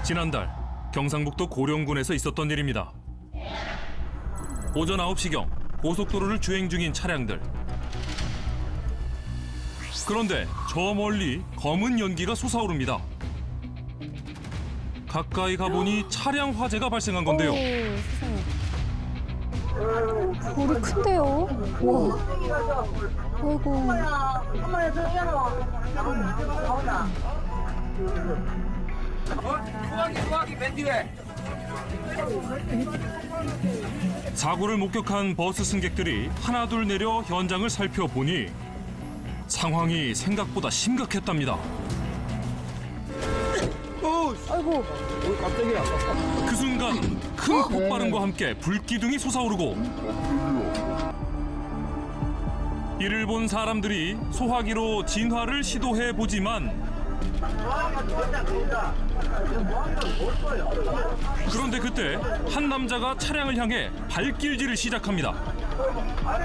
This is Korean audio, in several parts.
지난달 경상북도 고령군에서 있었던 일입니다. 오전 9시경 고속도로를 주행 중인 차량들. 그런데 저 멀리 검은 연기가 솟아오릅니다. 가까이 가보니 차량 화재가 발생한 건데요. 불이 큰데요? 와. 아이고. 사고를 목격한 버스 승객들이 하나둘 내려 현장을 살펴보니 상황이 생각보다 심각했답니다. 아이고. 깜짝이야. 그 순간 큰 폭발음과 함께 불기둥이 솟아오르고 이를 본 사람들이 소화기로 진화를 시도해보지만 그런데 그때 한 남자가 차량을 향해 발길질을 시작합니다.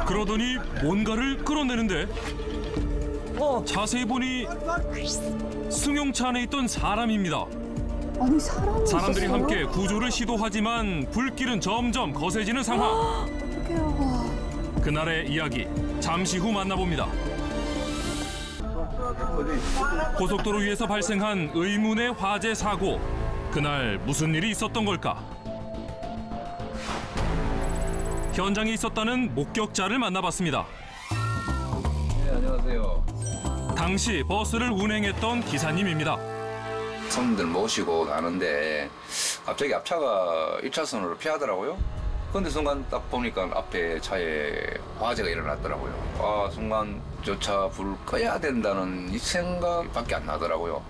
그러더니 뭔가를 끌어내는데 자세히 보니 승용차 안에 있던 사람입니다. 아니 사람이 사람들이 있었어요? 함께 구조를 시도하지만 불길은 점점 거세지는 상황. 어떡해요. 그날의 이야기 잠시 후 만나봅니다. 고속도로 위에서 발생한 의문의 화재 사고. 그날 무슨 일이 있었던 걸까? 현장에 있었다는 목격자를 만나봤습니다. 네, 안녕하세요. 당시 버스를 운행했던 기사님입니다. 손님들 모시고 가는데 갑자기 앞차가 1차선으로 피하더라고요. 그런데 순간 딱 보니까 앞에 차에 화재가 일어났더라고요. 아, 순간 저 차 불 꺼야 된다는 이 생각밖에 안 나더라고요.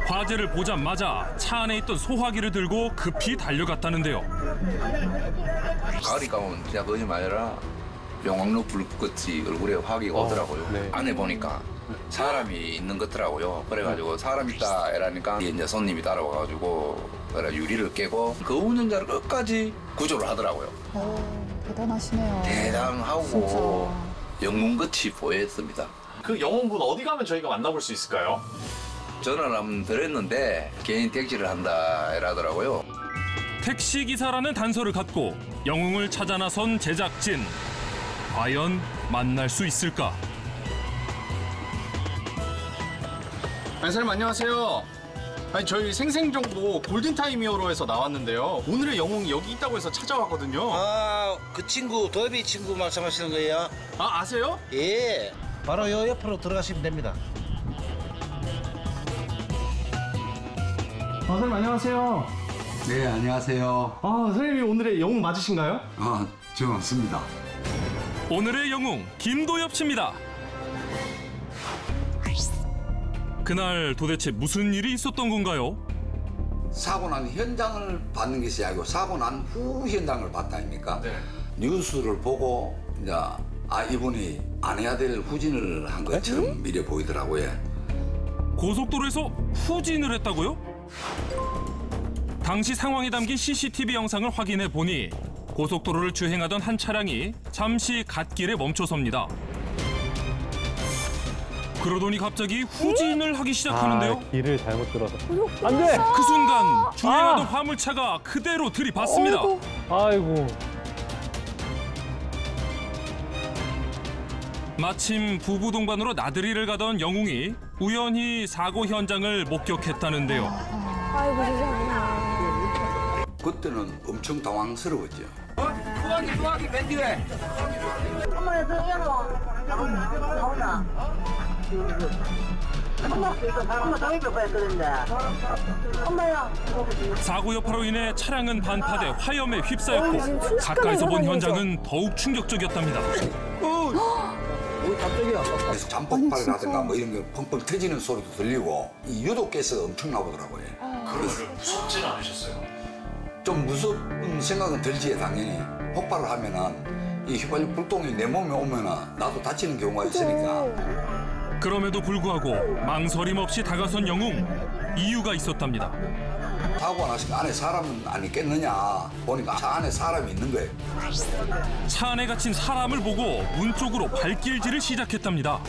화재를 보자마자 차 안에 있던 소화기를 들고 급히 달려갔다는데요. 가을이 가면 진짜 거짓말 아니라 용광로 불꽃이 얼굴에 화기가 오더라고요. 네. 안에 보니까 사람이 있는 것더라고요. 그래가지고 사람 있다 이러니까 이제 손님이 따라와가지고 유리를 깨고 그 운전자를 끝까지 구조를 하더라고요. 대단하시네요. 대단하고 영웅같이 보였습니다. 그 영웅분 어디 가면 저희가 만나볼 수 있을까요? 전화를 한번 드렸는데 개인 택시를 한다 이러더라고요. 택시기사라는 단서를 갖고 영웅을 찾아 나선 제작진. 과연 만날 수 있을까? 선생님 안녕하세요. 아니 저희 생생정보 골든타임 히어로에서 나왔는데요. 오늘의 영웅이 여기 있다고 해서 찾아왔거든요. 아, 그 친구, 더비 친구 말씀하시는 거예요? 아, 아세요? 예. 바로 요 옆으로 들어가시면 됩니다. 선생님 안녕하세요. 네, 안녕하세요. 선생님이 오늘의 영웅 맞으신가요? 저 맞습니다. 오늘의 영웅 김도엽 씨입니다. 그날 도대체 무슨 일이 있었던 건가요? 사고 난 현장을 봤는 것이 아니고 사고 난 후 현장을 봤다 아닙니까? 네. 뉴스를 보고 이제 이분이 안 해야 될 후진을 한 것처럼 미래 보이더라고요. 고속도로에서 후진을 했다고요? 당시 상황이 담긴 CCTV 영상을 확인해 보니 고속도로를 주행하던 한 차량이 잠시 갓길에 멈춰섭니다. 그러더니 갑자기 후진을 하기 시작하는데요. 길을 잘못 들어서. 안 돼! 그 순간 주행하던 화물차가 그대로 들이받습니다. 아이고. 마침 부부 동반으로 나들이를 가던 영웅이 우연히 사고 현장을 목격했다는데요. 아이고 세상에. 그때는 엄청 당황스러웠죠. 소화기 맨 뒤에. 엄마 저 나오나? 엄마 당일 몇 번 했거든요. 엄마야. 사고 여파로 인해 차량은 반파돼 화염에 휩싸였고 지금 가까이서 본 순식간에 현장은 더욱 충격적이었답니다. 깜짝이야. 그래서 잠폭발이라든가 뭐 이런 게 펑펑 터지는 소리도 들리고 이 유독가스가 엄청 나오더라고요. 그래서 무섭진 않으셨어요? 좀 무섭은 생각은 들지 당연히. 폭발을 하면은 이 휘발유 불똥이 내 몸에 오면은 나도 다치는 경우가 있으니까. 그럼에도 불구하고 망설임 없이 다가선 영웅. 이유가 있었답니다. 사고가 났으니까 안에 사람은 안 있겠느냐 보니까 차 안에 사람이 있는 거예요. 차 안에 갇힌 사람을 보고 문 쪽으로 발길질을 시작했답니다.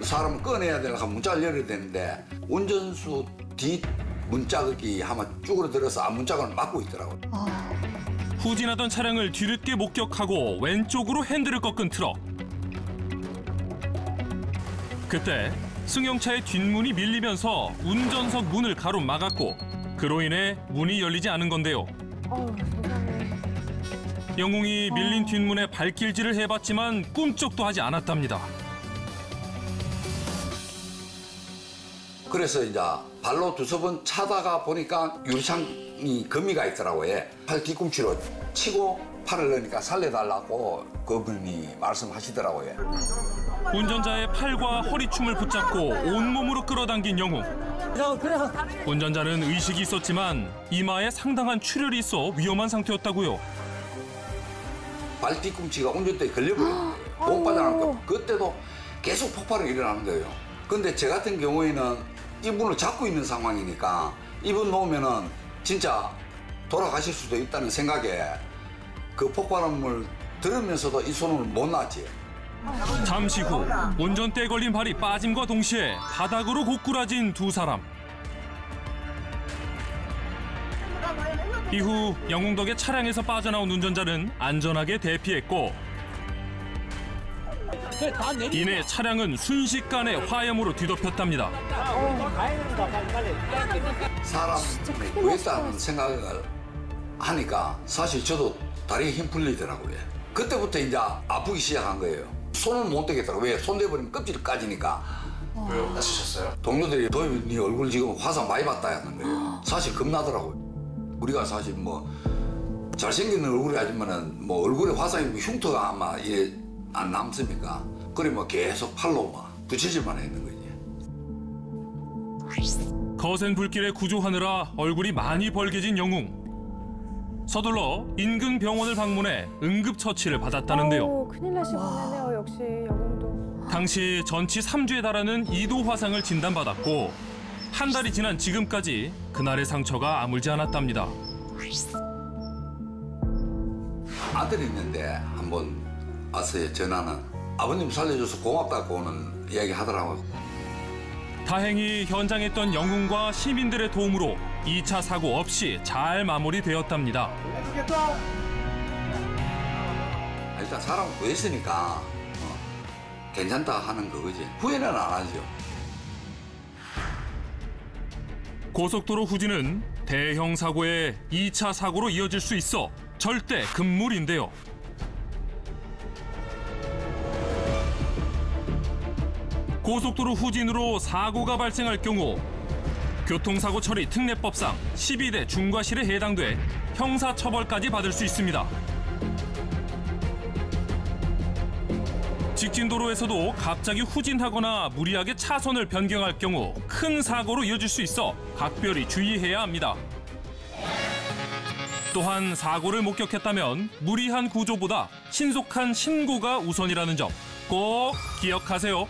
사람을 꺼내야 되려고 문짝을 열어야 되는데 운전수 뒷 문짝이 아마 쭈그러들어서 앞문짝을 막고 있더라고요. 후진하던 차량을 뒤늦게 목격하고 왼쪽으로 핸들을 꺾은 트럭. 그때 승용차의 뒷문이 밀리면서 운전석 문을 가로막았고 그로 인해 문이 열리지 않은 건데요. 세상에. 영웅이 밀린 뒷문에 발길질을 해봤지만 꿈쩍도 하지 않았답니다. 그래서 이제 발로 두세 번 차다가 보니까 유리창이 거미가 있더라고요. 팔 뒤꿈치로 치고 팔을 넣으니까 살려달라고 그분이 말씀하시더라고요. 운전자의 팔과 허리춤을 붙잡고 온몸으로 끌어당긴 영웅. 운전자는 의식이 있었지만 이마에 상당한 출혈이 있어 위험한 상태였다고요. 발 뒤꿈치가 운전대에 걸려버린 거예요. 못 빠져나가고 그때도 계속 폭발이 일어나는 거예요. 근데 제 같은 경우에는 이분을 잡고 있는 상황이니까 이분 놓으면은 진짜 돌아가실 수도 있다는 생각에 그 폭발음을 들으면서도 이 손을 못 놨지. 잠시 후 운전대에 걸린 발이 빠짐과 동시에 바닥으로 고꾸라진 두 사람. 이후 영웅 덕에 차량에서 빠져나온 운전자는 안전하게 대피했고 이내 차량은 순식간에 화염으로 뒤덮였답니다. 사람이 구했다는 생각을 하니까 사실 저도 다리에 힘 풀리더라고요. 그때부터 이제 아프기 시작한 거예요. 손을 못 대겠더라고요. 왜? 손 대버리면 껍질이 까지니까. 왜요? 다치셨어요? 동료들이 도입이 네 얼굴 지금 화상 많이 봤다 하는 거예요. 사실 겁나더라고요. 우리가 사실 뭐 잘생긴 얼굴이 하지만은 뭐 얼굴에 화상이 흉터가 아마 이게 안 남습니까? 그래 뭐 계속 팔로 막 부채질만 했는 거지. 거센 불길에 구조하느라 얼굴이 많이 벌개진 영웅. 서둘러 인근 병원을 방문해 응급처치를 받았다는데요. 큰일 나실 뻔했네요. 역시 영웅도. 당시 전치 3주에 달하는 2도 화상을 진단받았고 한 달이 지난 지금까지 그날의 상처가 아물지 않았답니다. 아들이 있는데 한번 와서 전화는 아버님 살려줘서 고맙다고 오는 이야기 하더라고요. 다행히 현장에 있던 영웅과 시민들의 도움으로 2차 사고 없이 잘 마무리되었답니다. 일단 사람 구했으니까 괜찮다 하는 그거지. 후회는 안 하죠. 고속도로 후진은 대형 사고의 2차 사고로 이어질 수 있어 절대 금물인데요. 고속도로 후진으로 사고가 발생할 경우 교통사고 처리 특례법상 12대 중과실에 해당돼 형사처벌까지 받을 수 있습니다. 직진도로에서도 갑자기 후진하거나 무리하게 차선을 변경할 경우 큰 사고로 이어질 수 있어 각별히 주의해야 합니다. 또한 사고를 목격했다면 무리한 구조보다 신속한 신고가 우선이라는 점 꼭 기억하세요.